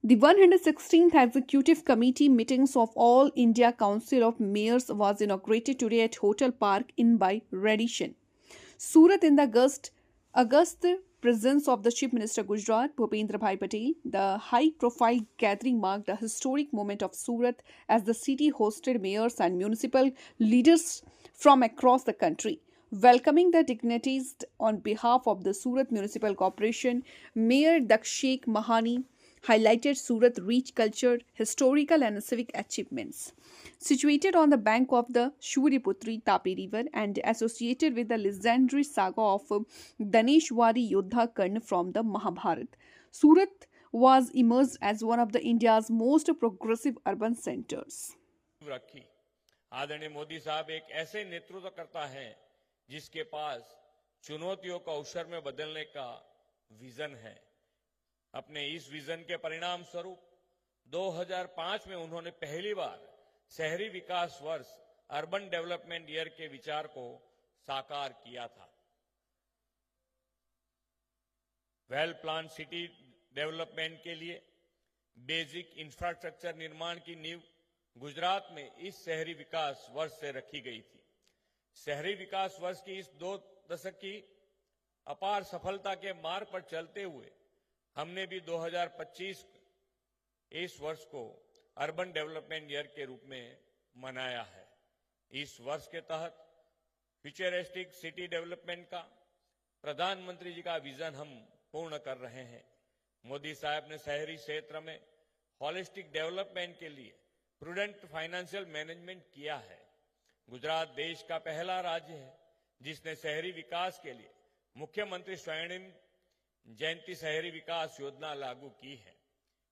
The 116th Executive Committee meetings of All India Council of Mayors was inaugurated today at Hotel Park in by Radisson, Surat in the August presence of the Chief Minister Gujarat Bhupendra Bhai Patel. The high-profile gathering marked a historic moment of Surat as the city hosted mayors and municipal leaders from across the country. Welcoming the dignitaries on behalf of the Surat Municipal Corporation, Mayor Dakshek Mahani highlighted Surat's rich culture, historical and civic achievements. Situated on the bank of the Shuryaputri Tapi River and associated with the legendary saga of Daneshwari Yodha Karna from the Mahabharata, Surat was emerged as one of the India's most progressive urban centers. रखी आदरणीय मोदी साहब एक ऐसे नेतृत्व करता है जिसके पास चुनौतियों को अवसर में बदलने का विजन है। अपने इस विजन के परिणाम स्वरूप 2005 में उन्होंने पहली बार शहरी विकास वर्ष अर्बन डेवलपमेंट ईयर के विचार को साकार किया था। वेल प्लान सिटी डेवलपमेंट के लिए बेसिक इंफ्रास्ट्रक्चर निर्माण की नींव गुजरात में इस शहरी विकास वर्ष से रखी गई थी। शहरी विकास वर्ष की इस 2 दशक की अपार सफलता के मार्ग पर चलते हुए हमने भी 2025 इस वर्ष को अर्बन डेवलपमेंट ईयर के रूप में मनाया है। इस वर्ष के तहत फ्यूचरिस्टिक सिटी डेवलपमेंट का प्रधानमंत्री जी का विजन हम पूर्ण कर रहे हैं। मोदी साहब ने शहरी क्षेत्र में होलिस्टिक डेवलपमेंट के लिए प्रूडेंट फाइनेंशियल मैनेजमेंट किया है। गुजरात देश का पहला राज्य है जिसने शहरी विकास के लिए मुख्यमंत्री स्वर्णिम जयंती शहरी विकास योजना लागू की है।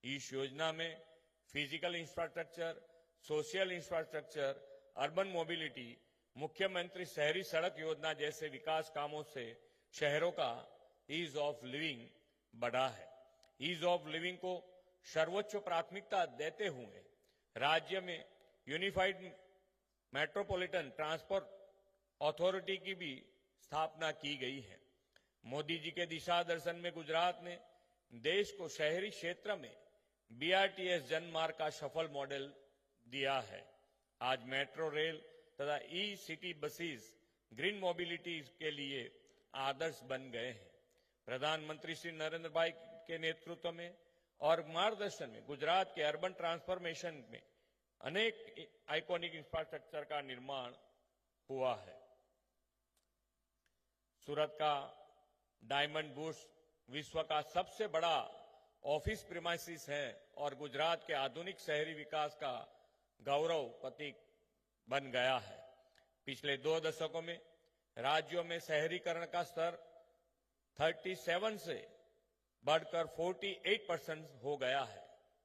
इस योजना में physical infrastructure, social infrastructure, urban mobility, मुख्यमंत्री शहरी सड़क योजना जैसे विकास कामों से शहरों का ईज ऑफ लिविंग बढ़ा है। ईज ऑफ लिविंग को सर्वोच्च प्राथमिकता देते हुए राज्य में यूनिफाइड मेट्रोपॉलिटन ट्रांसपोर्ट अथॉरिटी की भी स्थापना की गई है। मोदी जी के दिशा दर्शन में गुजरात ने देश को शहरी क्षेत्र में बीआरटीएस जनमार्ग का सफल मॉडल दिया है। आज मेट्रो रेल तथा ई सिटी बसेस ग्रीन मोबिलिटी के लिए आदर्श बन गए हैं। प्रधानमंत्री श्री नरेंद्र भाई के नेतृत्व में और मार्गदर्शन में गुजरात के अर्बन ट्रांसफॉर्मेशन में अनेक आइकॉनिक इंफ्रास्ट्रक्चर का निर्माण हुआ है। सूरत का डायमंड बुर्ज विश्व का सबसे बड़ा ऑफिस प्रीमाइसिस है और गुजरात के आधुनिक शहरी विकास का गौरव प्रतीक बन गया है। पिछले 2 दशकों में राज्यों में शहरीकरण का स्तर 37 से बढ़कर 48% हो गया है।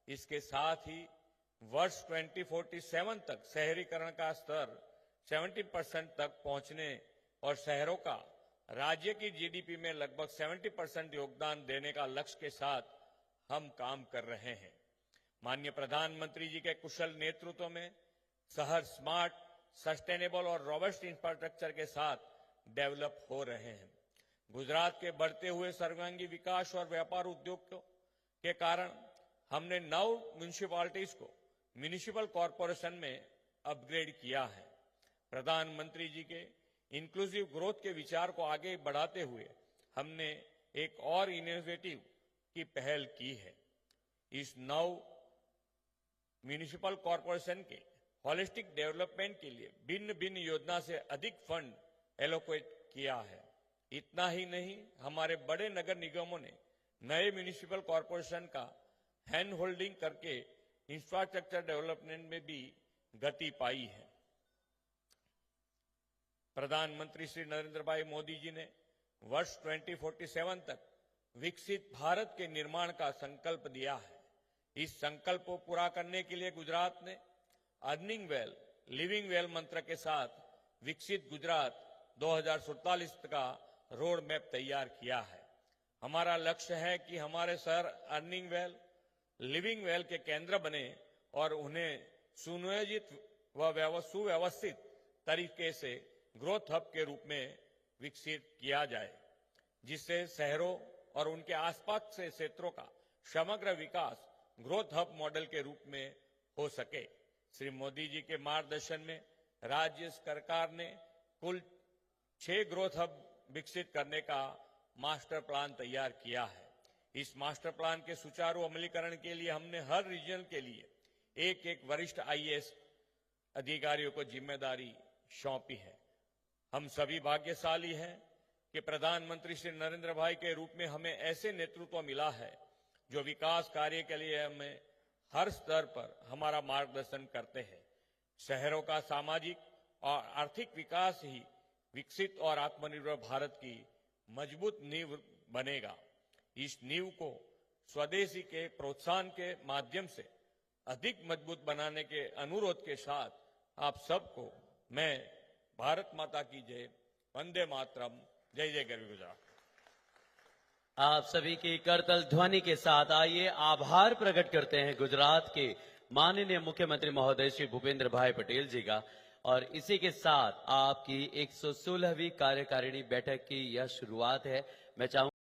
इसके साथ ही वर्ष 2047 तक शहरीकरण का स्तर 70% तक पहुंचने और शहरों का राज्य की जीडीपी में लगभग 70% योगदान देने का लक्ष्य के साथ हम काम कर रहे हैं। माननीय प्रधानमंत्री जी के कुशल नेतृत्व में शहर स्मार्ट, सस्टेनेबल और रोबस्ट इंफ्रास्ट्रक्चर के साथ डेवलप हो रहे हैं। गुजरात के बढ़ते हुए सर्वांगीण विकास और व्यापार उद्योग के कारण हमने 9 म्यूनिसिपैलिटीज को म्यूनिसिपल कॉरपोरेशन में अपग्रेड किया है। प्रधानमंत्री जी के इंक्लूसिव ग्रोथ के विचार को आगे बढ़ाते हुए हमने एक और इनोवेटिव की पहल की है। इस 9 म्यूनिसिपल कॉरपोरेशन के होलिस्टिक डेवलपमेंट के लिए भिन्न भिन्न योजना से अधिक फंड एलोकेट किया है। इतना ही नहीं, हमारे बड़े नगर निगमों ने नए म्यूनिसिपल कॉरपोरेशन का हैंड होल्डिंग करके इंफ्रास्ट्रक्चर डेवलपमेंट में भी गति पाई है। प्रधानमंत्री श्री नरेंद्र भाई मोदी जी ने वर्ष 2047 तक विकसित भारत के निर्माण का संकल्प दिया है। इस संकल्प को पूरा करने के लिए गुजरात ने अर्निंग वेल, लिविंग वेल मंत्र के साथ विकसित गुजरात 2047 का रोड मैप तैयार किया है। हमारा लक्ष्य है कि हमारे शहर अर्निंग वेल, लिविंग वेल के केंद्र बने और उन्हें सुनियोजित व सुव्यवस्थित तरीके से ग्रोथ हब के रूप में विकसित किया जाए, जिससे शहरों और उनके आसपास के क्षेत्रों का समग्र विकास ग्रोथ हब मॉडल के रूप में हो सके। श्री मोदी जी के मार्गदर्शन में राज्य सरकार ने कुल 6 ग्रोथ हब विकसित करने का मास्टर प्लान तैयार किया है। इस मास्टर प्लान के सुचारू अमलीकरण के लिए हमने हर रीजन के लिए एक वरिष्ठ आईएएस अधिकारियों को जिम्मेदारी सौंपी है। हम सभी भाग्यशाली हैं कि प्रधानमंत्री श्री नरेंद्र भाई के रूप में हमें ऐसे नेतृत्व मिला है जो विकास कार्य के लिए हमें हर स्तर पर हमारा मार्गदर्शन करते हैं। शहरों का सामाजिक और आर्थिक विकास ही विकसित और आत्मनिर्भर भारत की मजबूत नींव बनेगा। इस नींव को स्वदेशी के प्रोत्साहन के माध्यम से अधिक मजबूत बनाने के अनुरोध के साथ आप सबको मैं भारत माता की जय, वंदे मातरम, जय जय गरवी गुजरात। आप सभी की करतल ध्वनि के साथ आइए आभार प्रकट करते हैं गुजरात के माननीय मुख्यमंत्री महोदय श्री भूपेंद्र भाई पटेल जी का। और इसी के साथ आपकी 116वीं कार्यकारिणी बैठक की यह शुरुआत है। मैं चाहूंगा